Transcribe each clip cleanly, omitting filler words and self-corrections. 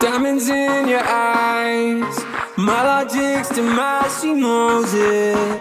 Diamonds in your eyes, my logic's to my, she knows it.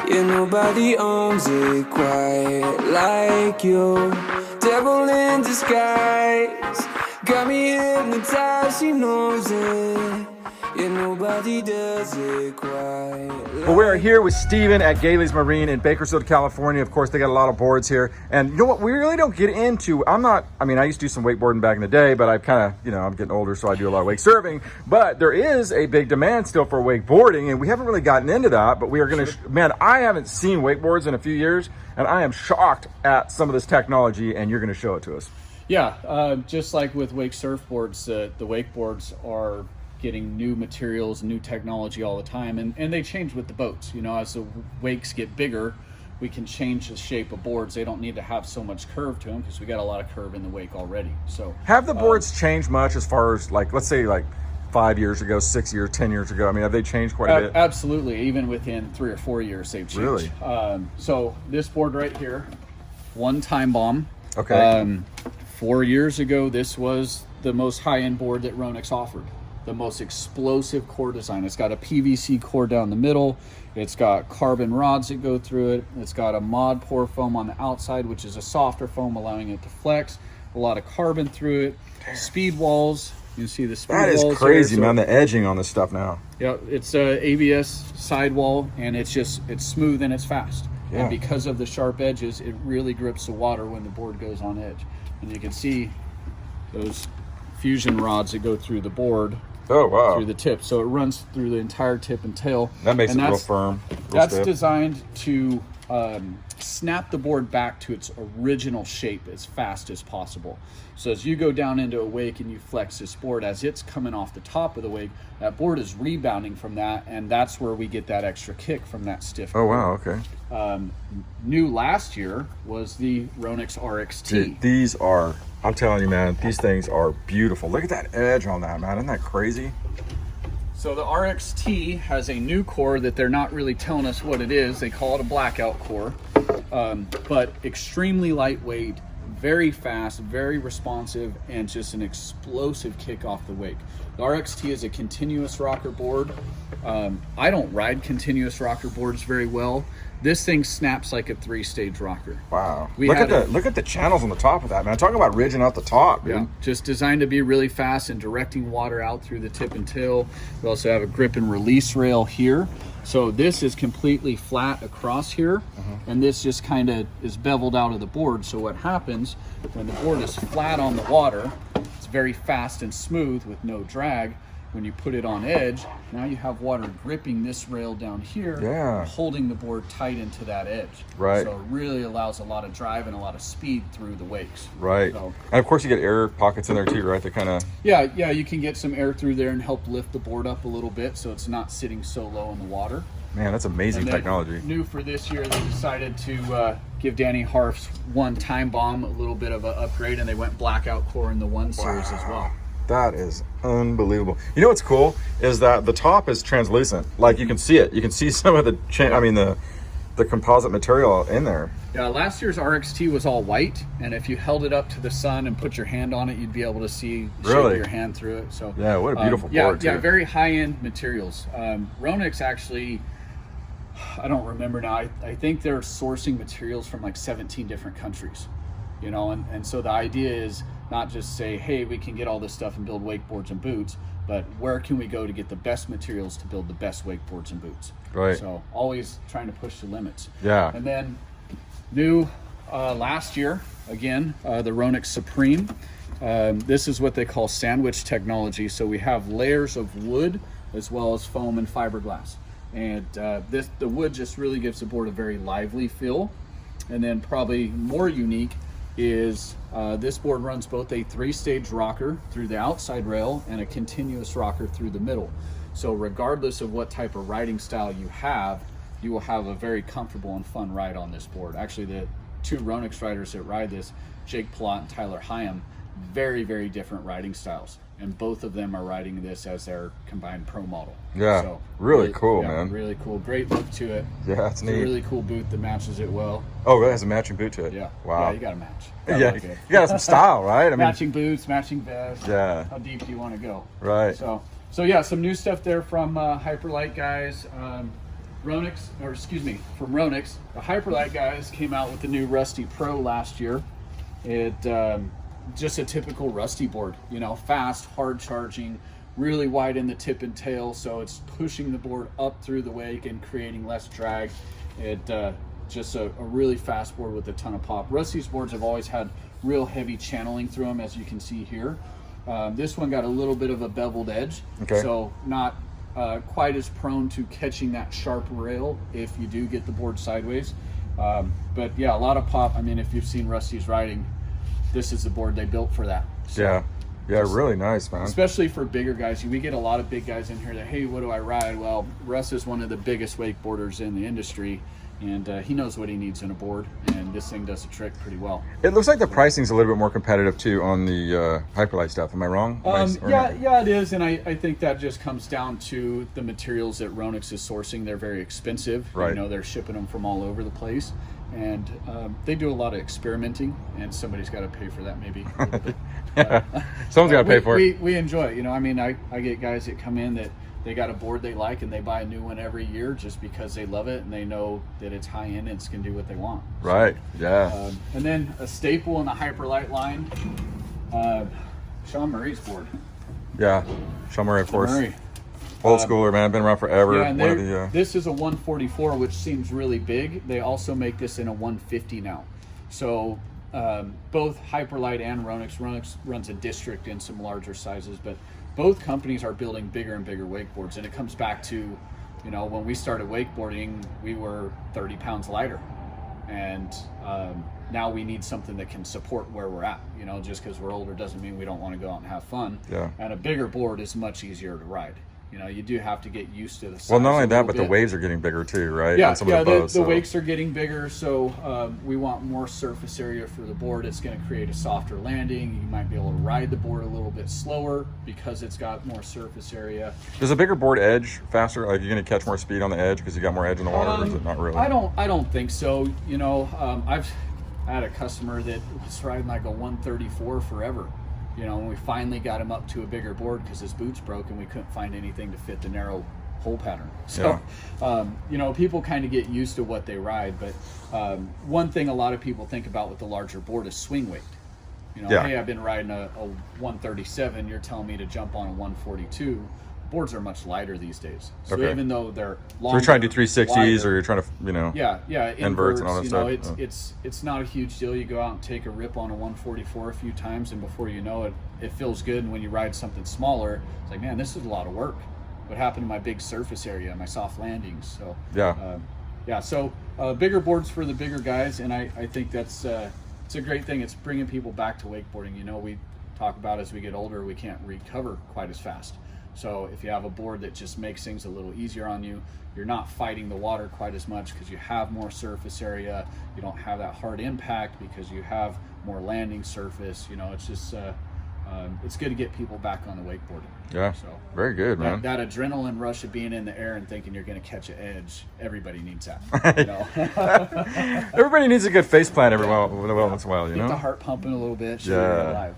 Yeah, nobody owns it quite like you. Devil in disguise, got me hypnotized, she knows it. Yeah, nobody does it quite like. Well, we are here with Steven at Gailey's Marine in Bakersfield, California. Of course, they got a lot of boards here. And you know what? We really don't get into, I used to do some wakeboarding back in the day, but I've kind of, I'm getting older, so I do a lot of wake surfing. But there is a big demand still for wakeboarding, and we haven't really gotten into that, but we are going to, man, I haven't seen wakeboards in a few years, and I am shocked at some of this technology, and you're going to show it to us. Yeah, just like with wake surfboards, the wakeboards are getting new materials, new technology all the time, and they change with the boats. As the wakes get bigger, we can change the shape of boards. They don't need to have so much curve to them because we got a lot of curve in the wake already. So have the boards changed much as far as, like, let's say like 5 years ago, 6 years, 10 years ago? I mean, have they changed quite a bit? Absolutely. Even within 3 or 4 years, they've changed. Really? So this board right here, one time bomb. Okay. 4 years ago, this was the most high-end board that Ronix offered. The most explosive core design. It's got a PVC core down the middle. It's got carbon rods that go through it. It's got a mod pour foam on the outside, which is a softer foam, allowing it to flex. A lot of carbon through it. Damn. Speed walls. You can see the speed walls. That is crazy, man. The edging on this stuff now. Yeah, it's a ABS sidewall, and it's smooth and it's fast. Yeah. And because of the sharp edges, it really grips the water when the board goes on edge. And you can see those fusion rods that go through the board. Oh, wow. Through the tip. So it runs through the entire tip and tail. That makes it real firm. That's designed to snap the board back to its original shape as fast as possible. So as you go down into a wake and you flex this board, as it's coming off the top of the wake, that board is rebounding from that, and that's where we get that extra kick from that stiff board. Oh, wow, okay. New last year was the Ronix RXT. Dude, these are, I'm telling you, man, these things are beautiful. Look at that edge on that, man. Isn't that crazy? So the RXT has a new core that they're not really telling us what it is. They call it a blackout core, but extremely lightweight, very fast, very responsive, and just an explosive kick off the wake. The RXT is a continuous rocker board. I don't ride continuous rocker boards very well. This thing snaps like a 3-stage rocker. Wow. Look at the channels on the top of that, man. Talk about ridging out the top, dude. Yeah, just designed to be really fast and directing water out through the tip and tail. We also have a grip and release rail here. So this is completely flat across here, and this just kind of is beveled out of the board. So what happens when the board is flat on the water, it's very fast and smooth with no drag. When you put it on edge, now you have water gripping this rail down here, holding the board tight into that edge. Right. So it really allows a lot of drive and a lot of speed through the wakes. Right. So, and of course you get air pockets in there too, right? They kind of... Yeah, you can get some air through there and help lift the board up a little bit so it's not sitting so low in the water. Man, that's amazing technology. New for this year, they decided to give Danny Harf's one time bomb a little bit of an upgrade, and they went blackout core in the 1 series as well. That is unbelievable. You know what's cool is that the top is translucent. Like, you can see it. You can see some of the composite material in there. Yeah, last year's RXT was all white, and if you held it up to the sun and put your hand on it, you'd be able to see the shape of your hand through it. So yeah, what a beautiful board too. Yeah, very high-end materials. Ronix actually, I don't remember now, I think they're sourcing materials from like 17 different countries, and so the idea is not just say, hey, we can get all this stuff and build wakeboards and boots, but where can we go to get the best materials to build the best wakeboards and boots? Right. So always trying to push the limits. Yeah. And then new last year, again, the Ronix Supreme. This is what they call sandwich technology. So we have layers of wood as well as foam and fiberglass. And the wood just really gives the board a very lively feel. And then probably more unique is this board runs both a 3-stage rocker through the outside rail and a continuous rocker through the middle. So regardless of what type of riding style you will have a very comfortable and fun ride on this board. Actually, the 2 Ronix riders that ride this, Jake Plott and Tyler Hyam, very, very different riding styles. And both of them are riding this as their combined pro model. Yeah, so really cool, man. Really cool. Great look to it. Yeah, it's neat. A really cool boot that matches it well. Oh, it has a matching boot to it. Yeah. Wow. Yeah, you got to match. Yeah, you got some style, right? I mean, matching boots, matching vest. Yeah. How deep do you want to go? Right. So yeah, some new stuff there from Hyperlite guys. From Ronix. The Hyperlite guys came out with the new Rusty Pro last year. It just a typical Rusty board, you know, fast, hard charging, really wide in the tip and tail, so it's pushing the board up through the wake and creating less drag. It just a really fast board with a ton of pop. Rusty's boards have always had real heavy channeling through them, as you can see here. This one got a little bit of a beveled edge, so not quite as prone to catching that sharp rail if you do get the board sideways. But yeah, a lot of pop. I mean, if you've seen Rusty's riding, this is the board they built for that. So yeah, really nice, man. Especially for bigger guys. We get a lot of big guys in here that, hey, what do I ride? Well, Russ is one of the biggest wakeboarders in the industry, and he knows what he needs in a board, and this thing does the trick pretty well. It looks like the pricing's a little bit more competitive too on the Hyperlite stuff. Am I wrong? Yeah, it is, and I think that just comes down to the materials that Ronix is sourcing. They're very expensive. Right. You know, they're shipping them from all over the place, and they do a lot of experimenting, and somebody's got to pay for that maybe. Someone's got to pay for it. We enjoy it. You know, I mean, I get guys that come in that they got a board they like and they buy a new one every year just because they love it and they know that it's high end and it's going to do what they want. Right, yeah. And then a staple in the Hyperlite line, Sean Murray's board. Yeah, Sean Murray, of course. Murray. Old schooler, man. Been around forever. Yeah, and this is a 144, which seems really big. They also make this in a 150 now. So both Hyperlite and Ronix runs a district in some larger sizes, but both companies are building bigger and bigger wakeboards. And it comes back to, you know, when we started wakeboarding, we were 30 pounds lighter. And now we need something that can support where we're at. You know, just because we're older doesn't mean we don't want to go out and have fun. Yeah. And a bigger board is much easier to ride. You know, you do have to get used to the size. Well, not only that, but bit. the waves are getting bigger too, right? Yeah, on some of the boats, the wakes are getting bigger, so we want more surface area for the board. It's going to create a softer landing. You might be able to ride the board a little bit slower because it's got more surface area. Does a bigger board edge faster? Like, you're going to catch more speed on the edge because you got more edge in the water, or is it not really? I don't think so. You know, I had a customer that was riding like a 134 forever. You know, when we finally got him up to a bigger board because his boots broke and we couldn't find anything to fit the narrow hole pattern. So, you know, people kind of get used to what they ride. But one thing a lot of people think about with the larger board is swing weight. You know, hey, I've been riding a 137. You're telling me to jump on a 142. Boards are much lighter these days. So even though they're longer, so you're trying to do 360s, wider, or you're trying to, you know, inverts and all that you stuff. know, it's not a huge deal. You go out and take a rip on a 144 a few times, and before you know it, it feels good. And when you ride something smaller, it's like, man, this is a lot of work. What happened to my big surface area, my soft landings? So so bigger boards for the bigger guys, and I think that's it's a great thing. It's bringing people back to wakeboarding. You know, we talk about as we get older, we can't recover quite as fast. So if you have a board that just makes things a little easier on you, you're not fighting the water quite as much because you have more surface area. You don't have that hard impact because you have more landing surface. You know, it's just it's good to get people back on the wakeboarding. Yeah, so very good, man. That adrenaline rush of being in the air and thinking you're going to catch an edge, everybody needs that. You know? Everybody needs a good face plant every once in a while, you know? Get the heart pumping a little bit. You're alive.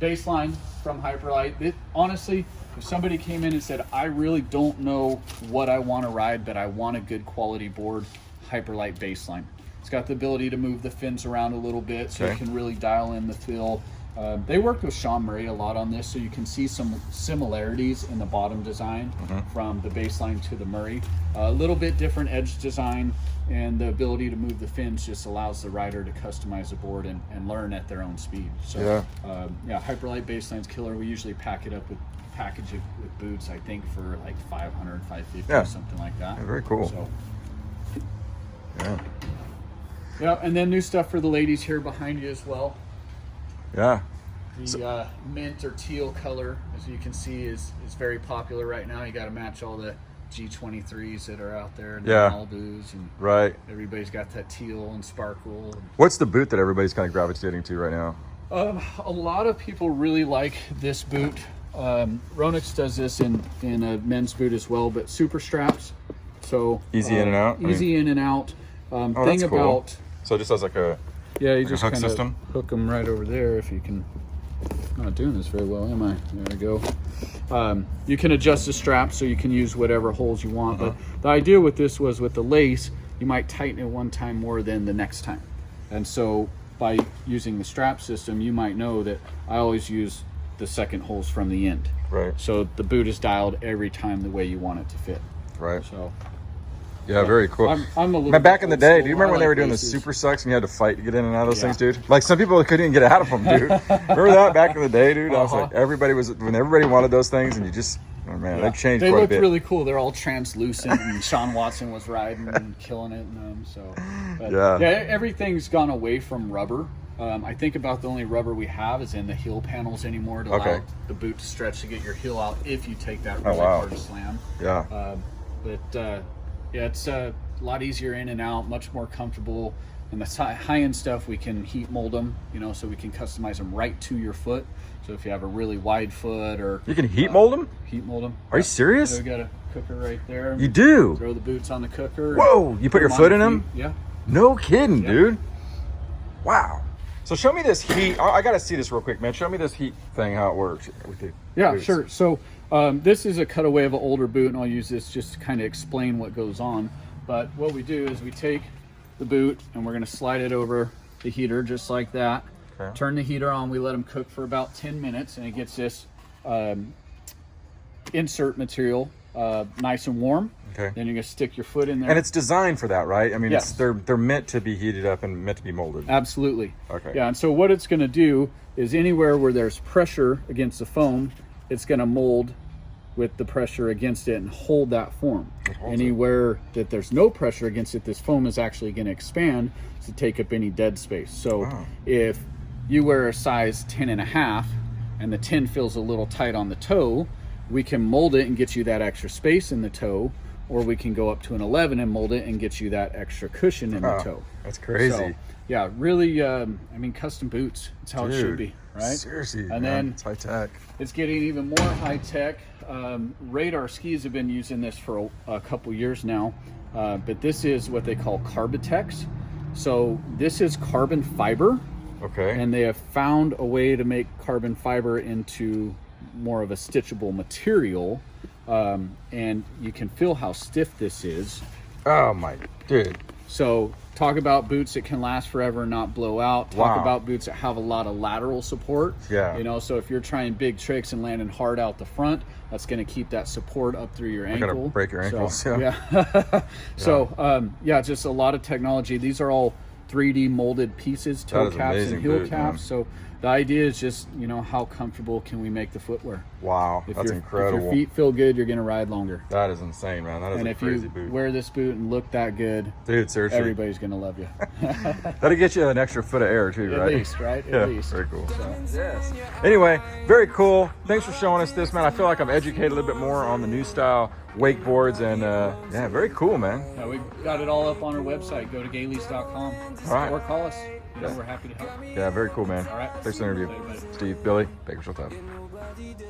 Baseline from Hyperlite. Honestly, if somebody came in and said, I really don't know what I want to ride, but I want a good quality board, Hyperlite baseline. It's got the ability to move the fins around a little bit, so you can really dial in the feel. They worked with Sean Murray a lot on this, so you can see some similarities in the bottom design from the baseline to the Murray. A little bit different edge design, and the ability to move the fins just allows the rider to customize the board and learn at their own speed. So Hyperlite baseline's killer. We usually package it with boots, I think, for like 500, 550, or something like that. Yeah, very cool. So, and then new stuff for the ladies here behind you as well. Yeah. The mint or teal color, as you can see, is very popular right now. You got to match all the G23s that are out there, and the Malibus, and everybody's got that teal and sparkle. What's the boot that everybody's kind of gravitating to right now? A lot of people really like this boot. Ronix does this in a men's boot as well, but super straps. So easy in and out. Easy in and out. Oh, Thing that's cool. about So it just has like a you just hook kind of system? hook them right over there. If you can, I'm not doing this very well, am I? There we go. You can adjust the strap so you can use whatever holes you want. But the idea with this was with the lace, you might tighten it one time more than the next time. And so by using the strap system, you might know that I always use the second holes from the end. Right. So the boot is dialed every time the way you want it to fit. Right. So yeah, very cool. I'm a little Man, back in the old day, school. do you remember I when they like were doing laces. the super sucks and you had to fight to get in and out of those Yeah. things, dude? Like some people couldn't even get out of them, dude. Remember that back in the day, dude? I was like, when everybody wanted those things, and you just, oh man, they've changed They quite a looked bit. really cool. They're all translucent, and Sean Watson was riding and killing it in them. So, but Yeah. everything's gone away from rubber. I think about the only rubber we have is in the heel panels anymore to allow the boot to stretch to get your heel out if you take that really hard slam. Yeah. It's a lot easier in and out, much more comfortable. And the high-end stuff, we can heat mold them, so we can customize them right to your foot. So if you have a really wide foot or... You can heat mold them? Heat mold them. Are you serious? So we got a cooker right there. You do? Throw the boots on the cooker. Whoa, you put your foot in them? Yeah. No kidding, dude. Wow. So show me this heat. I got to see this real quick, man. Show me this heat thing, how it works. With the boots. Sure. So this is a cutaway of an older boot, and I'll use this just to kind of explain what goes on. But what we do is we take the boot, and we're going to slide it over the heater just like that. Okay. Turn the heater on. We let them cook for about 10 minutes, and it gets this insert material nice and warm. Okay. Then you're going to stick your foot in there. And it's designed for that, right? I mean, Yes. they're meant to be heated up and meant to be molded. Absolutely. Okay. Yeah, and so what it's going to do is anywhere where there's pressure against the foam, it's going to mold with the pressure against it and hold that form. Anywhere that there's no pressure against it, this foam is actually going to expand to take up any dead space. So if you wear a size 10.5 and the 10 feels a little tight on the toe, we can mold it and get you that extra space in the toe, or we can go up to an 11 and mold it and get you that extra cushion in the toe. That's crazy. So, yeah, really, custom boots. It's how it should be, right? Seriously, And man, then it's high tech. it's getting even more high tech. Radar skis have been using this for a couple years now, but this is what they call Carbitex. So this is carbon fiber, Okay. and they have found a way to make carbon fiber into more of a stitchable material, and you can feel how stiff this is. Oh my, dude. So talk about boots that can last forever and not blow out. Talk Wow. about boots that have a lot of lateral support. Yeah. So if you're trying big tricks and landing hard out the front, that's going to keep that support up through your ankle. gonna break your ankles, So, just a lot of technology. These are all 3D molded pieces, toe That is caps amazing and heel boot, caps. man. So the idea is just, how comfortable can we make the footwear? Wow, If that's your, incredible. If your feet feel good, you're going to ride longer. That is insane, man. That is And a if crazy you boot. wear this boot and look that good, Dude, seriously. everybody's going to love you. That'll get you an extra foot of air too, At right? least, right? Yeah, At least. very cool. So, Yes. Anyway, very cool. Thanks for showing us this, man. I feel like I'm educated a little bit more on the new style wakeboards, and yeah, very cool, man. yeah, we got it all up on our website. Go to gaileys.com All right. or call us. We're happy to help. Yeah, very cool, man. All right. Thanks for the interview. Later, buddy. Steve, Billy, Bakersfield Tough. Nobody does.